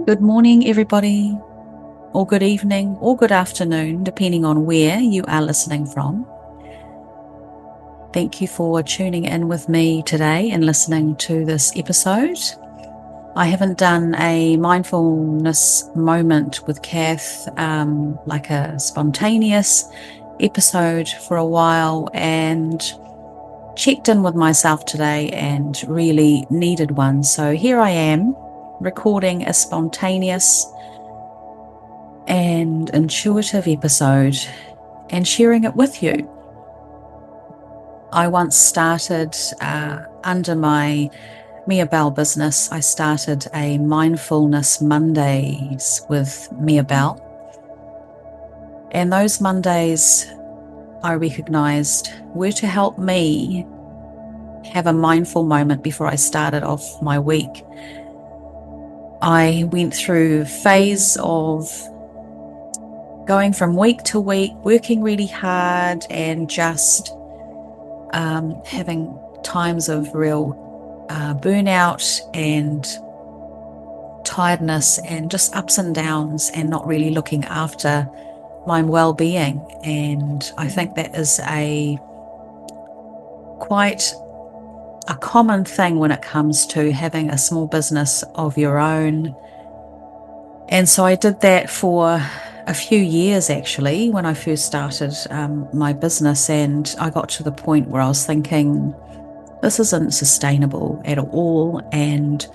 Good morning, everybody, or good evening, or good afternoon, depending on where you are listening from. Thank you for tuning in with me today and listening to this episode. I haven't done a mindfulness moment with Cath, like a spontaneous episode for a while, and checked in with myself today and really needed one. So here I am, recording a spontaneous and intuitive episode and sharing it with you. I once started under my Mia Bell business. I started a mindfulness Mondays with Mia Bell, and those Mondays I recognized were to help me have a mindful moment before I started off my week. I went through a phase of going from week to week, working really hard and just having times of real burnout and tiredness and just ups and downs and not really looking after my well-being. And I think that is quite a common thing when it comes to having a small business of your own. And so I did that for a few years, actually, when I first started my business, and I got to the point where I was thinking, this isn't sustainable at all, and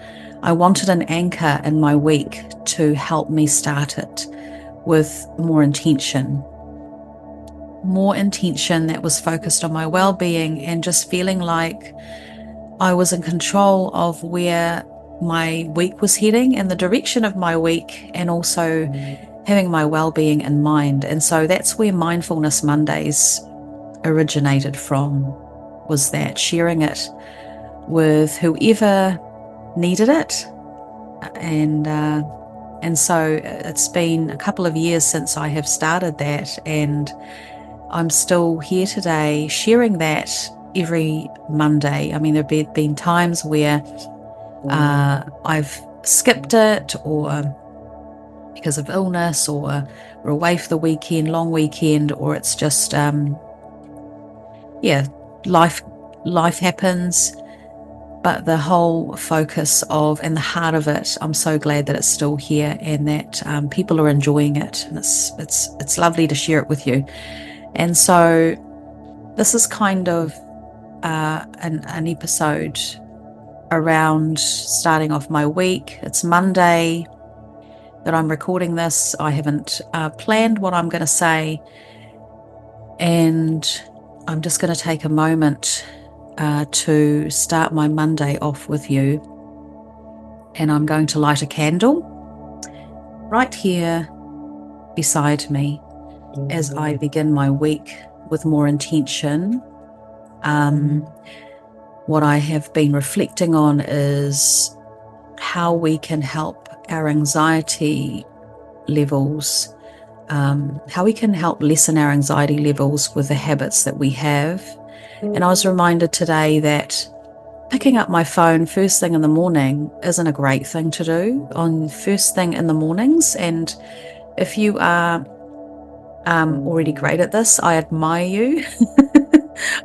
I wanted an anchor in my week to help me start it with more intention that was focused on my well-being and just feeling like I was in control of where my week was heading and the direction of my week, and also having my well-being in mind. And so that's where Mindfulness Mondays originated from, was that sharing it with whoever needed it. And so it's been a couple of years since I have started that, and I'm still here today sharing that every Monday. I mean, there have been times where I've skipped it, or because of illness, or we're away for the weekend, long weekend, or it's just life happens. But the whole focus of and the heart of it, I'm so glad that it's still here and that people are enjoying it, and it's lovely to share it with you. And so this is kind of an episode around starting off my week. It's Monday that I'm recording this. I haven't planned what I'm going to say, and I'm just going to take a moment to start my Monday off with you. And I'm going to light a candle right here beside me as I begin my week with more intention. What I have been reflecting on is how we can help our anxiety levels, how we can help lessen our anxiety levels with the habits that we have. And I was reminded today that picking up my phone first thing in the morning isn't a great thing to do on first thing in the mornings. And if you are already great at this, I admire you.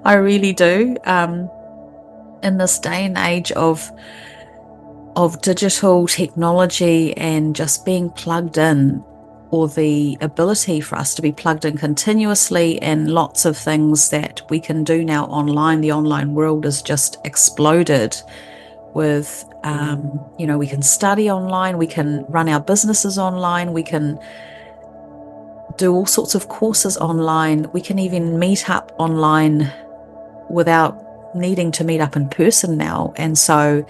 I really do. In this day and age of digital technology and just being plugged in, or the ability for us to be plugged in continuously, and lots of things that we can do now online. The online world has just exploded with, we can study online, we can run our businesses online, we can do all sorts of courses online, we can even meet up online without needing to meet up in person now. And so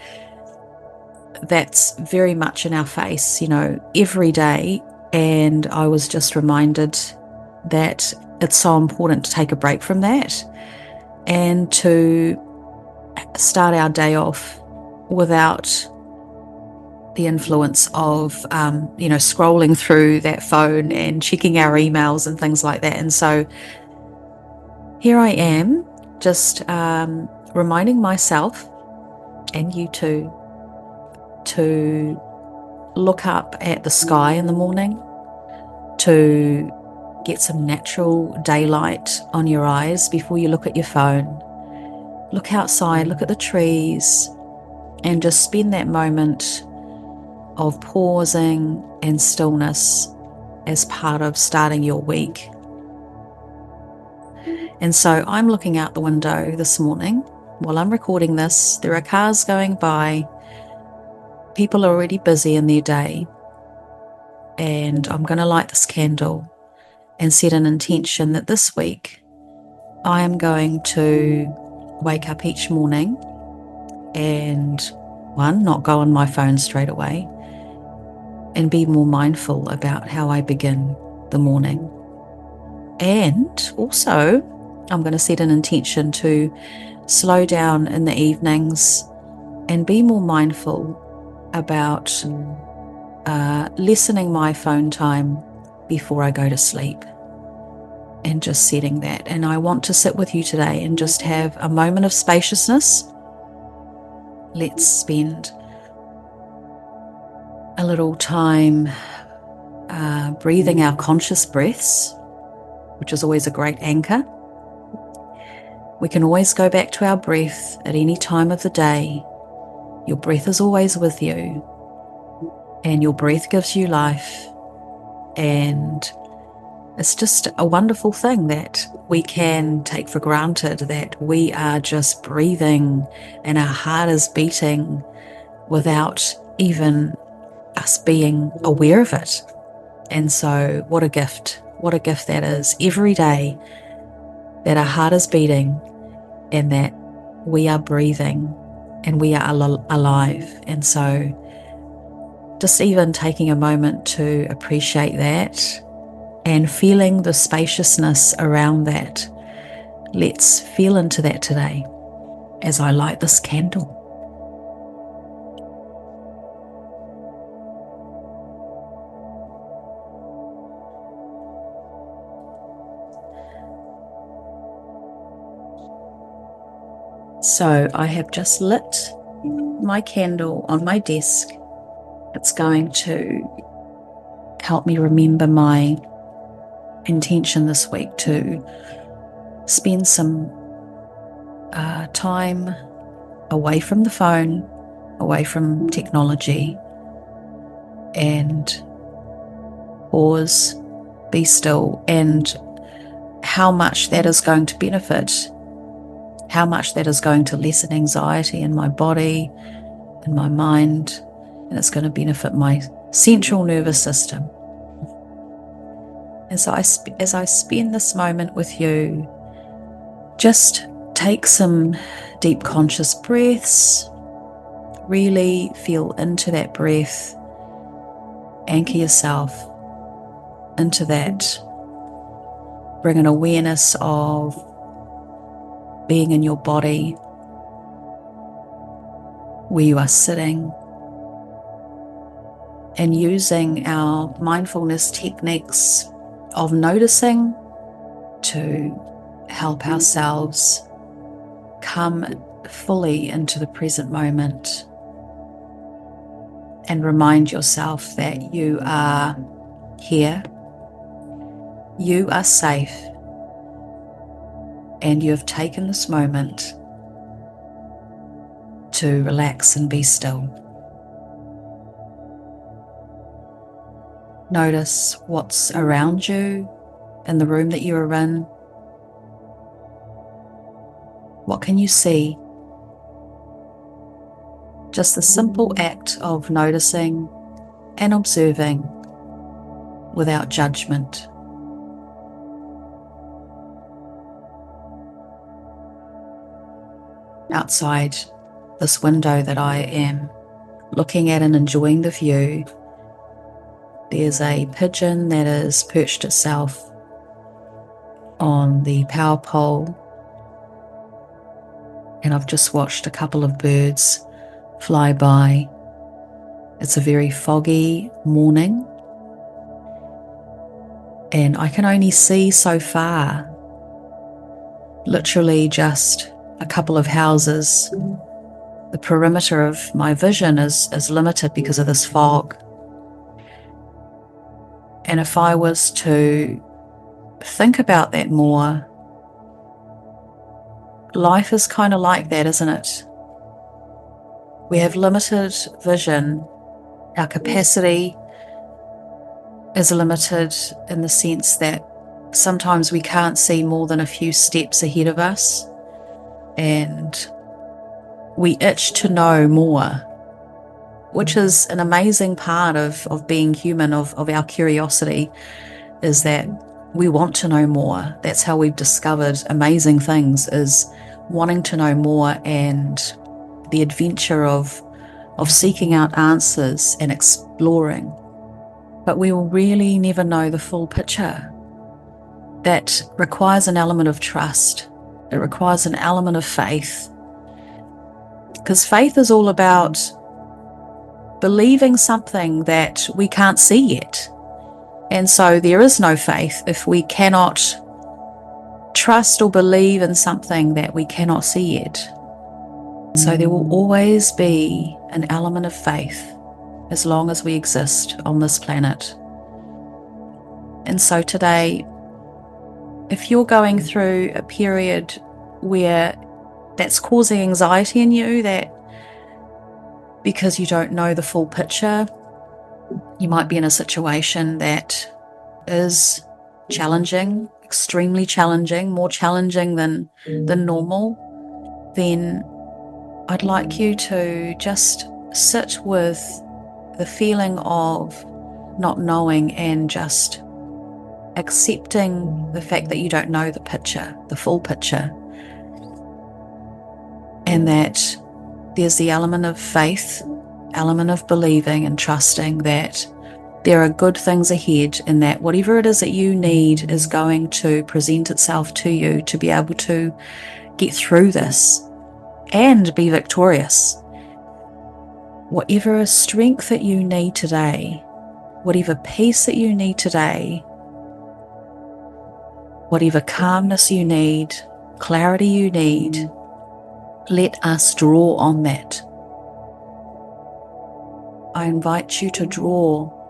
that's very much in our face, every day. And I was just reminded that it's so important to take a break from that and to start our day off without the influence of, scrolling through that phone and checking our emails and things like that. And so here I am, just reminding myself and you too, to look up at the sky in the morning to get some natural daylight on your eyes before you look at your phone. Look outside, look at the trees, and just spend that moment of pausing and stillness as part of starting your week. And so I'm looking out the window this morning. While I'm recording this, there are cars going by. People are already busy in their day. And I'm going to light this candle and set an intention that this week I am going to wake up each morning and, one, not go on my phone straight away, and be more mindful about how I begin the morning. And also, I'm going to set an intention to slow down in the evenings and be more mindful about lessening my phone time before I go to sleep, and just setting that. And I want to sit with you today and just have a moment of spaciousness. Let's spend a little time breathing our conscious breaths, which is always a great anchor. We can always go back to our breath at any time of the day. Your breath is always with you, and your breath gives you life. And it's just a wonderful thing that we can take for granted, that we are just breathing and our heart is beating without even us being aware of it. And so what a gift that is, every day that our heart is beating and that we are breathing and we are alive. And so just even taking a moment to appreciate that and feeling the spaciousness around that. Let's feel into that today as I light this candle. So I have just lit my candle on my desk. It's going to help me remember my intention this week to spend some time away from the phone, away from technology, and pause, be still, and how much that is going to benefit, how much that is going to lessen anxiety in my body, in my mind, and it's going to benefit my central nervous system. And so as I spend this moment with you, just take some deep conscious breaths, really feel into that breath, anchor yourself into that, bring an awareness of being in your body, where you are sitting, and using our mindfulness techniques of noticing to help ourselves come fully into the present moment and remind yourself that you are here, you are safe, and you have taken this moment to relax and be still. Notice what's around you in the room that you are in. What can you see? Just the simple act of noticing and observing without judgment. Outside this window that I am looking at and enjoying the view, there's a pigeon that has perched itself on the power pole, and I've just watched a couple of birds fly by. It's a very foggy morning, and I can only see so far, literally just a couple of houses. The perimeter of my vision is limited because of this fog. And if I was to think about that more, life is kind of like that, isn't it? We have limited vision. Our capacity is limited in the sense that sometimes we can't see more than a few steps ahead of us, and we itch to know more, which is an amazing part of being human, of our curiosity, is that we want to know more. That's how we've discovered amazing things, is wanting to know more, and the adventure of seeking out answers and exploring. But we will really never know the full picture. That requires an element of trust. It requires an element of faith. Because faith is all about believing something that we can't see yet. And so there is no faith if we cannot trust or believe in something that we cannot see yet. So there will always be an element of faith as long as we exist on this planet. And so today, if you're going through a period where that's causing anxiety in you, that because you don't know the full picture, you might be in a situation that is challenging, extremely challenging, more challenging than normal, then I'd like you to just sit with the feeling of not knowing and just accepting the fact that you don't know the picture, the full picture, and that there's the element of faith, element of believing and trusting that there are good things ahead, and that whatever it is that you need is going to present itself to you to be able to get through this and be victorious. Whatever strength that you need today, whatever peace that you need today, whatever calmness you need, clarity you need, let us draw on that. I invite you to draw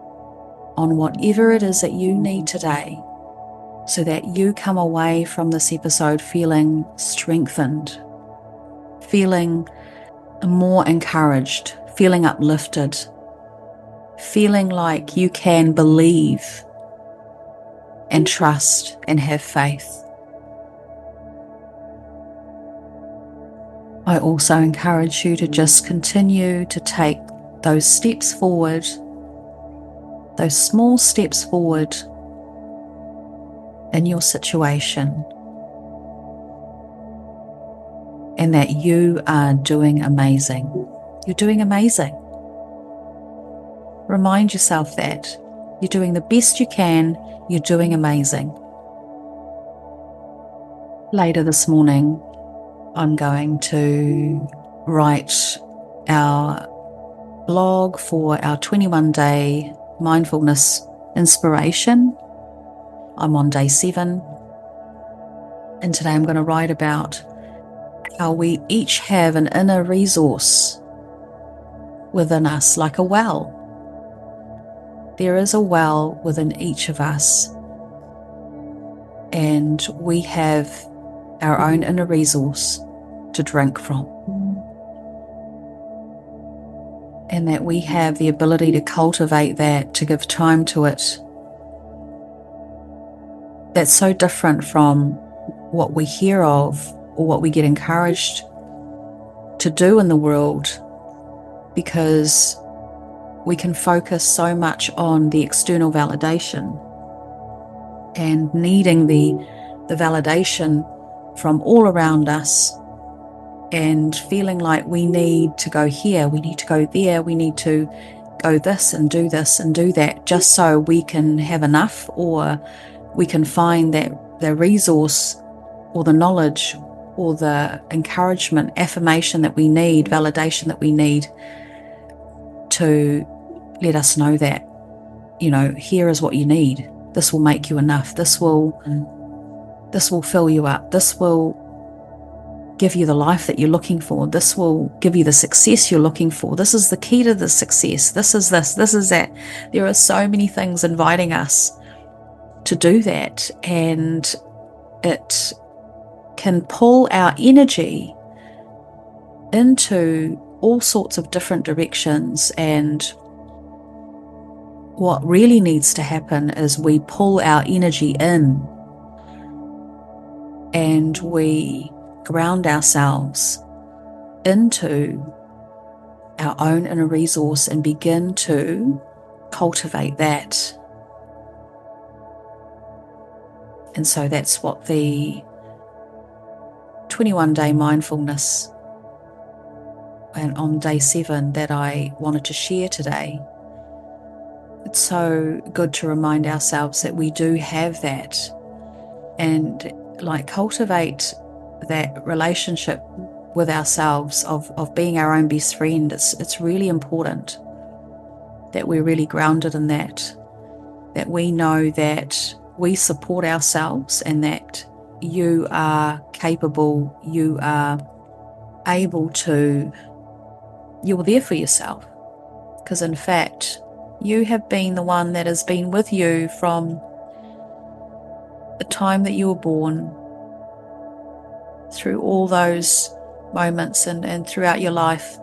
on whatever it is that you need today, so that you come away from this episode feeling strengthened, feeling more encouraged, feeling uplifted, feeling like you can believe and trust and have faith. I also encourage you to just continue to take those steps forward, those small steps forward in your situation, and that you are doing amazing. You're doing amazing. Remind yourself that you're doing the best you can. You're doing amazing. Later this morning, I'm going to write our blog for our 21-day mindfulness inspiration. I'm on day 7, and today I'm going to write about how we each have an inner resource within us, like a well. There is a well within each of us, and we have our own inner resource to drink from, and that we have the ability to cultivate that, to give time to it. That's so different from what we hear of or what we get encouraged to do in the world, because we can focus so much on the external validation and needing the validation from all around us, and feeling like we need to go here, we need to go there, we need to go this and do that just so we can have enough, or we can find that the resource or the knowledge or the encouragement, affirmation that we need, validation that we need to let us know that, here is what you need. This will make you enough. This will fill you up. This will give you the life that you're looking for. This will give you the success you're looking for. This is the key to the success. This is that. There are so many things inviting us to do that, and it can pull our energy into all sorts of different directions. And what really needs to happen is we pull our energy in and we ground ourselves into our own inner resource and begin to cultivate that. And so that's what the 21-day mindfulness and on day 7 that I wanted to share today. It's so good to remind ourselves that we do have that, and cultivate that relationship with ourselves of being our own best friend. It's really important that we're really grounded in that we know that we support ourselves and that you are capable, you are able to, you're there for yourself. Because in fact, you have been the one that has been with you from the time that you were born, through all those moments and throughout your life.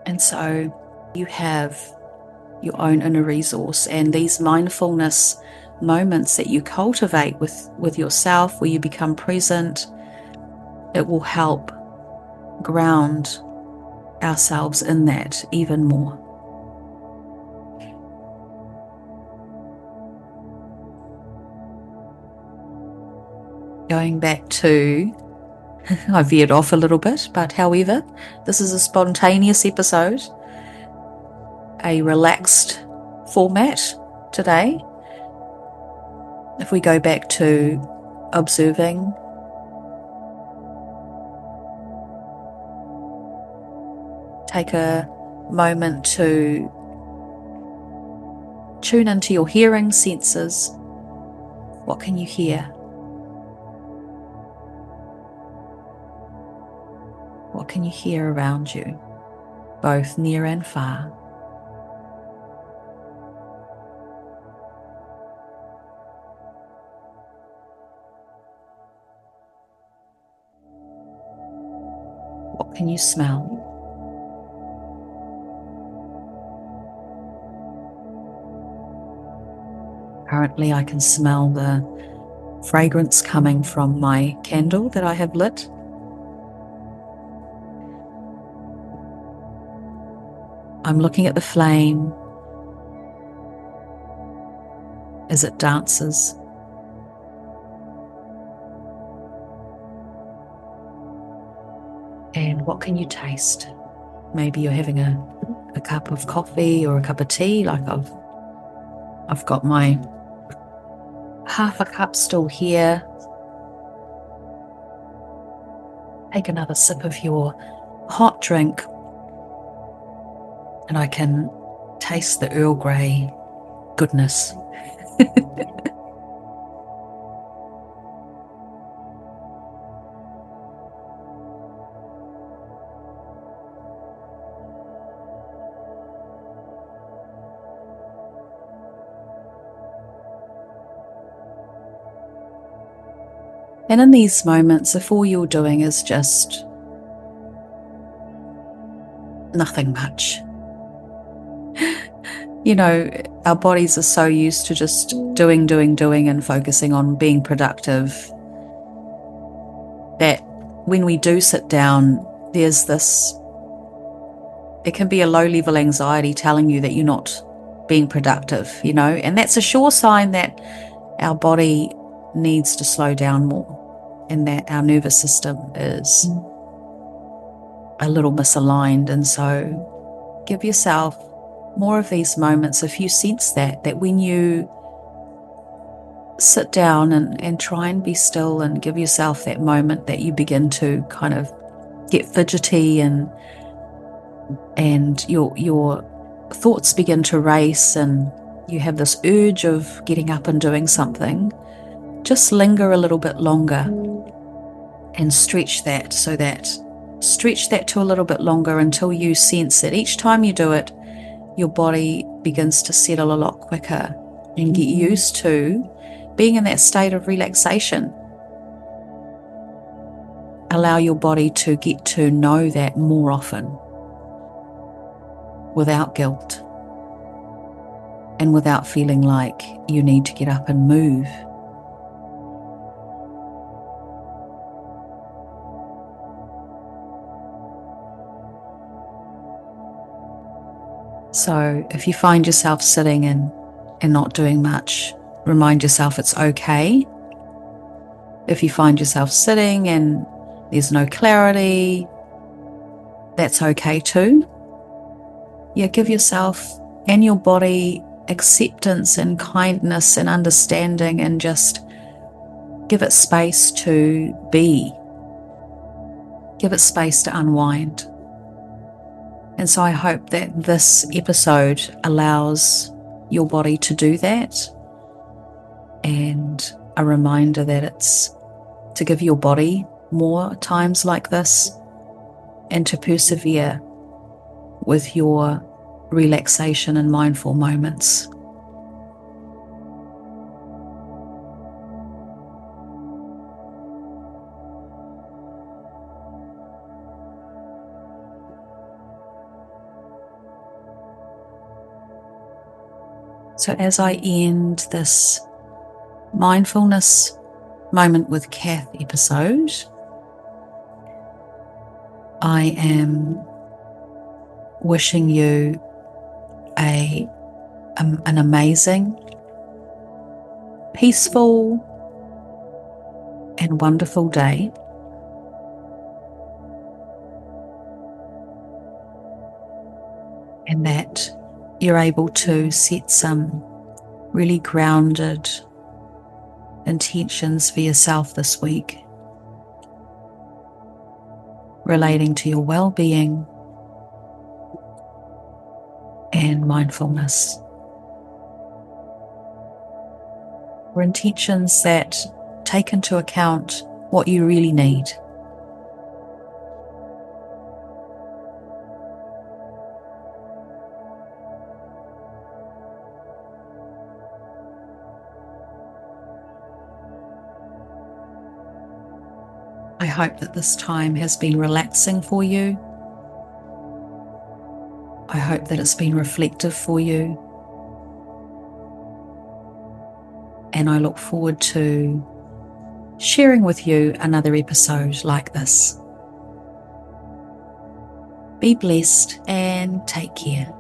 And so you have your own inner resource, and these mindfulness moments that you cultivate with yourself, where you become present, it will help ground ourselves in that even more. Going back to, I veered off a little bit, but however, this is a spontaneous episode, a relaxed format today. If we go back to observing, take a moment to tune into your hearing senses. What can you hear? What can you hear around you, both near and far? What can you smell? Currently, I can smell the fragrance coming from my candle that I have lit. I'm looking at the flame as it dances. And what can you taste? Maybe you're having a cup of coffee or a cup of tea. Like I've got my half a cup still here. Take another sip of your hot drink, and I can taste the Earl Grey goodness. And in these moments, if all you're doing is just nothing much, you know, our bodies are so used to just doing and focusing on being productive that when we do sit down, there's this, it can be a low-level anxiety telling you that you're not being productive, you know, and that's a sure sign that our body needs to slow down more and that our nervous system is a little misaligned. And so give yourself more of these moments if you sense that when you sit down and try and be still and give yourself that moment that you begin to kind of get fidgety and your thoughts begin to race and you have this urge of getting up and doing something, just linger a little bit longer and stretch that to a little bit longer until you sense that each time you do it, your body begins to settle a lot quicker and get used to being in that state of relaxation. Allow your body to get to know that more often without guilt and without feeling like you need to get up and move. So if you find yourself sitting and not doing much, remind yourself it's okay. If you find yourself sitting and there's no clarity, that's okay too. Yeah, give yourself and your body acceptance and kindness and understanding, and just give it space to be. Give it space to unwind. And so I hope that this episode allows your body to do that, and a reminder that it's to give your body more times like this and to persevere with your relaxation and mindful moments. So as I end this mindfulness moment with Cath episode, I am wishing you an amazing, peaceful, and wonderful day. And that you're able to set some really grounded intentions for yourself this week relating to your well-being and mindfulness. Or intentions that take into account what you really need. I hope that this time has been relaxing for you. I hope that it's been reflective for you. And I look forward to sharing with you another episode like this. Be blessed and take care.